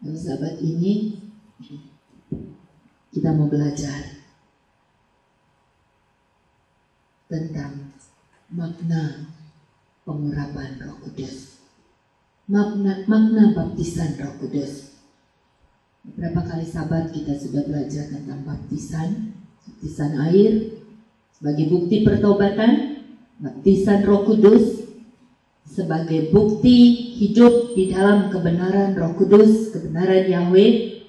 Lalu sahabat, ini kita mau belajar tentang makna pengurapan Roh Kudus, makna baptisan Roh Kudus. Beberapa kali sahabat kita sudah belajar tentang baptisan air sebagai bukti pertobatan, baptisan Roh Kudus sebagai bukti hidup di dalam kebenaran Roh Kudus, kebenaran Yahweh.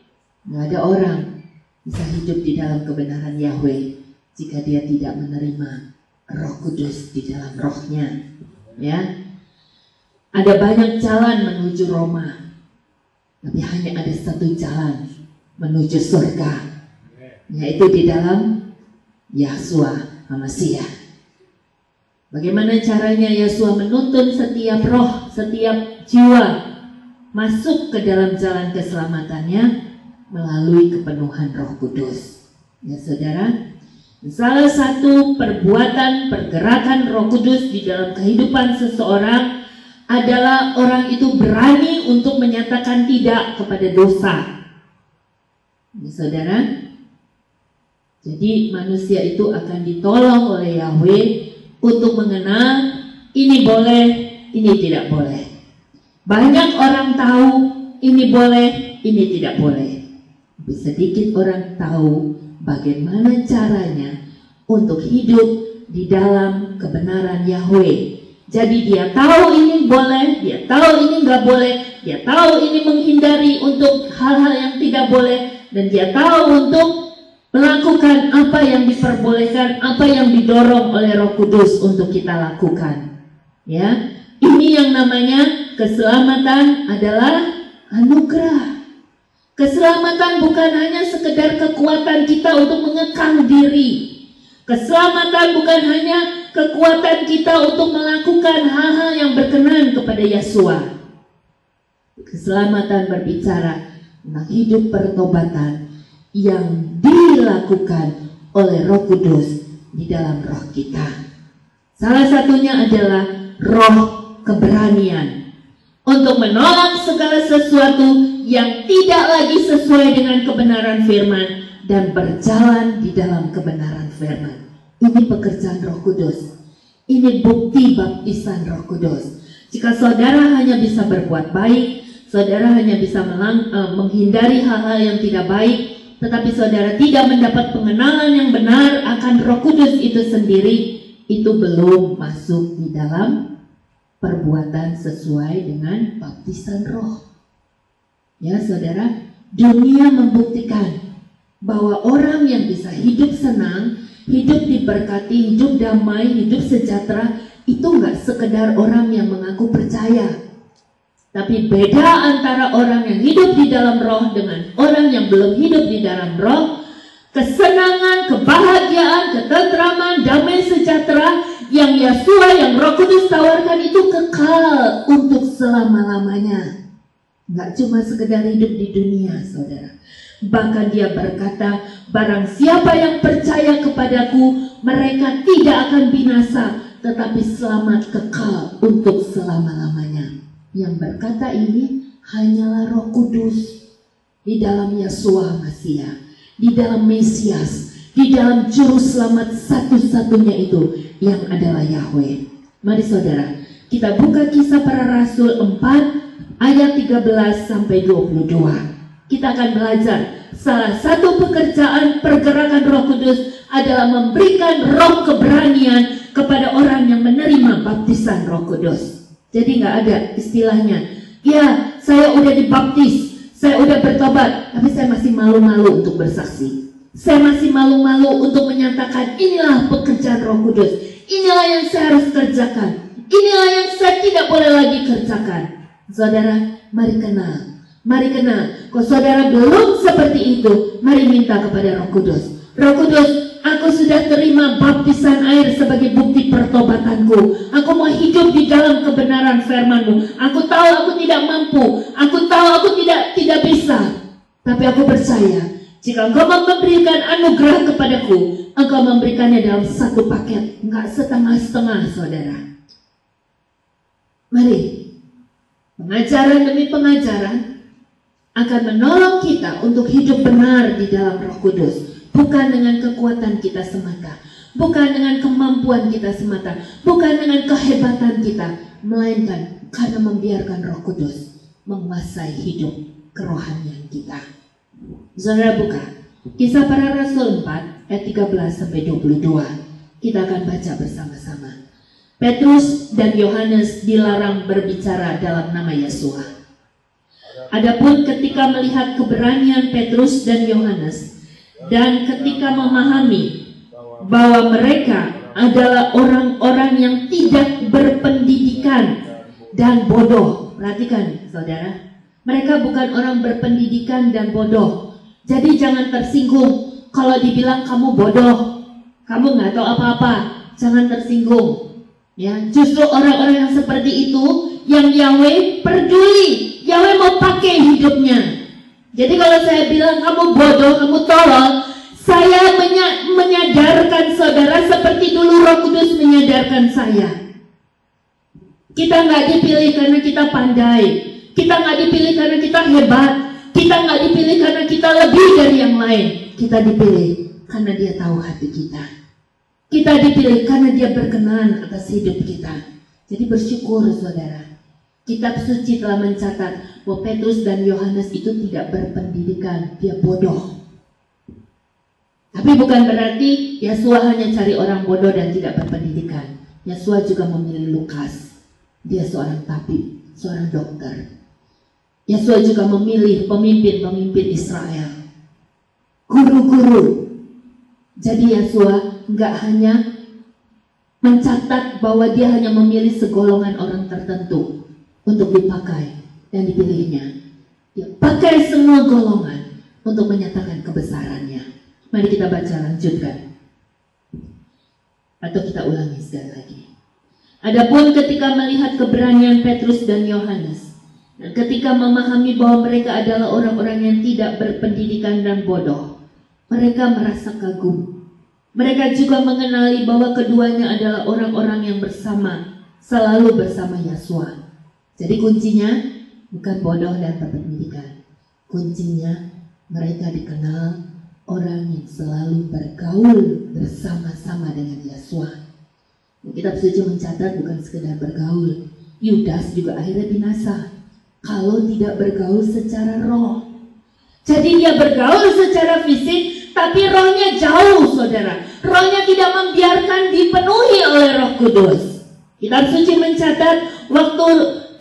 Nggak ada orang bisa hidup di dalam kebenaran Yahweh jika dia tidak menerima Roh Kudus di dalam rohnya. Ya, ada banyak jalan menuju Roma, tapi hanya ada satu jalan menuju surga, yaitu di dalam Yahshua HaMashiach. Bagaimana caranya Yahshua menuntun setiap roh, setiap jiwa masuk ke dalam jalan keselamatannya? Melalui kepenuhan Roh Kudus. Ya saudara, salah satu perbuatan pergerakan Roh Kudus di dalam kehidupan seseorang adalah orang itu berani untuk menyatakan tidak kepada dosa. Ya saudara, jadi manusia itu akan ditolong oleh Yahweh untuk mengenal ini boleh, ini tidak boleh. Banyak orang tahu ini boleh, ini tidak boleh. Sedikit orang tahu bagaimana caranya untuk hidup di dalam kebenaran Yahweh. Jadi dia tahu ini boleh, dia tahu ini nggak boleh, dia tahu ini menghindari untuk hal-hal yang tidak boleh, dan dia tahu untuk melakukan apa yang diperbolehkan, apa yang didorong oleh Roh Kudus untuk kita lakukan. Ya, ini yang namanya keselamatan adalah anugerah. Keselamatan bukan hanya sekedar kekuatan kita untuk mengekang diri. Keselamatan bukan hanya kekuatan kita untuk melakukan hal-hal yang berkenan kepada Yahshua. Keselamatan berbicara tentang hidup pertobatan yang dilakukan oleh Roh Kudus di dalam roh kita. Salah satunya adalah roh keberanian untuk menolak segala sesuatu yang tidak lagi sesuai dengan kebenaran firman dan berjalan di dalam kebenaran firman. Ini pekerjaan Roh Kudus. Ini bukti baptisan Roh Kudus. Jika saudara hanya bisa berbuat baik, saudara hanya bisa menghindari hal-hal yang tidak baik, tetapi saudara tidak mendapat pengenalan yang benar akan Roh Kudus itu sendiri, itu belum masuk di dalam perbuatan sesuai dengan baptisan roh. Ya saudara, dunia membuktikan bahwa orang yang bisa hidup senang, hidup diberkati, hidup damai, hidup sejahtera, itu nggak sekedar orang yang mengaku percaya. Tapi beda antara orang yang hidup di dalam roh dengan orang yang belum hidup di dalam roh. Kesenangan, kebahagiaan, ketentraman, damai sejahtera yang Yahshua, yang Roh Kudus tawarkan itu kekal untuk selama-lamanya. Nggak cuma sekedar hidup di dunia, saudara. Bahkan dia berkata, barang siapa yang percaya kepadaku, mereka tidak akan binasa, tetapi selamat kekal untuk selama-lamanya. Yang berkata ini hanyalah Roh Kudus di dalam Yahshua HaMashiach, di dalam Mesias, di dalam Juru Selamat satu-satunya itu yang adalah Yahweh. Mari saudara, kita buka Kisah Para Rasul 4 ayat 13 sampai 22. Kita akan belajar salah satu pekerjaan pergerakan Roh Kudus adalah memberikan roh keberanian kepada orang yang menerima baptisan Roh Kudus. Jadi nggak ada istilahnya, ya saya udah dibaptis, saya udah bertobat, tapi saya masih malu-malu untuk bersaksi. Saya masih malu-malu untuk menyatakan inilah pekerjaan Roh Kudus, inilah yang saya harus kerjakan, inilah yang saya tidak boleh lagi kerjakan. Saudara, mari kenal. Mari kenal. Kalau saudara belum seperti itu, mari minta kepada Roh Kudus. Roh Kudus, aku sudah terima baptisan air sebagai bukti pertobatanku. Aku mau hidup di dalam kebenaran firman-Mu. Aku tahu aku tidak mampu. Aku tahu aku tidak bisa. Tapi aku percaya, jika Engkau memberikan anugerah kepadaku, Engkau memberikannya dalam satu paket, enggak setengah-setengah, saudara. Mari. Pengajaran demi pengajaran, akan menolong kita untuk hidup benar di dalam Roh Kudus. Bukan dengan kekuatan kita semata, bukan dengan kemampuan kita semata, bukan dengan kehebatan kita, melainkan karena membiarkan Roh Kudus menguasai hidup kerohanian kita. Saudara buka Kisah Para Rasul 4 ayat 13-22. Kita akan baca bersama-sama. Petrus dan Yohanes dilarang berbicara dalam nama Yesua. Adapun ketika melihat keberanian Petrus dan Yohanes, dan ketika memahami bahwa mereka adalah orang-orang yang tidak berpendidikan dan bodoh. Perhatikan saudara, mereka bukan orang berpendidikan dan bodoh. Jadi jangan tersinggung kalau dibilang kamu bodoh, kamu nggak tahu apa-apa. Jangan tersinggung. Ya, justru orang-orang yang seperti itu yang Yahweh peduli. Yahweh mau pakai hidupnya. Jadi kalau saya bilang kamu bodoh, kamu tolol, saya menyadarkan saudara seperti dulu Roh Kudus menyadarkan saya. Kita nggak dipilih karena kita pandai, kita nggak dipilih karena kita hebat, kita nggak dipilih karena kita lebih dari yang lain. Kita dipilih karena Dia tahu hati kita. Kita dipilih karena Dia berkenan atas hidup kita. Jadi bersyukur saudara. Kitab suci telah mencatat bahwa Petrus dan Yohanes itu tidak berpendidikan, dia bodoh. Tapi bukan berarti Yesua hanya cari orang bodoh dan tidak berpendidikan. Yesua juga memilih Lukas. Dia seorang tabib, seorang dokter. Yesua juga memilih pemimpin-pemimpin Israel, guru-guru. Jadi Yesua nggak hanya mencatat bahwa dia hanya memilih segolongan orang tertentu untuk dipakai dan dipilihnya. Dia pakai semua golongan untuk menyatakan kebesarannya. Mari kita baca, lanjutkan. Atau kita ulangi sekali lagi. Adapun ketika melihat keberanian Petrus dan Yohanes, dan ketika memahami bahwa mereka adalah orang-orang yang tidak berpendidikan dan bodoh, mereka merasa kagum. Mereka juga mengenali bahwa keduanya adalah orang-orang yang selalu bersama Yesua. Jadi kuncinya bukan bodoh dan berpendidikan. Kuncinya mereka dikenal orang yang selalu bergaul bersama-sama dengan Yesua. Kitab suci mencatat bukan sekedar bergaul. Yudas juga akhirnya binasa kalau tidak bergaul secara roh. Jadi dia bergaul secara fisik, tapi rohnya jauh saudara. Rohnya tidak membiarkan dipenuhi oleh Roh Kudus. Kitab suci mencatat waktu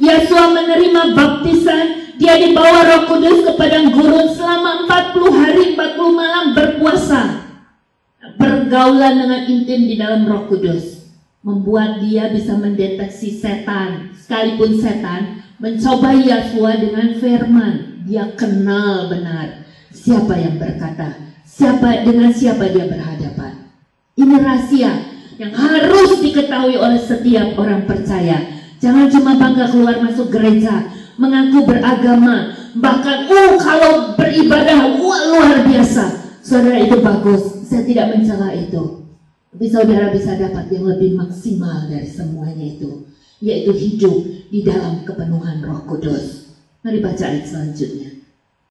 Yesua menerima baptisan, dia dibawa Roh Kudus ke padang gurun selama 40 hari 40 malam berpuasa. Pergaulan dengan intim di dalam Roh Kudus membuat dia bisa mendeteksi setan. Sekalipun setan mencoba Yesua dengan firman, dia kenal benar siapa yang berkata, dengan siapa dia berhadapan. Ini rahasia yang harus diketahui oleh setiap orang percaya. Jangan cuma bangga keluar masuk gereja, mengaku beragama, bahkan kalau beribadah luar biasa. Saudara, itu bagus, saya tidak mencela itu. Tapi saudara bisa dapat yang lebih maksimal dari semuanya itu, yaitu hidup di dalam kepenuhan Roh Kudus. Mari baca ayat selanjutnya.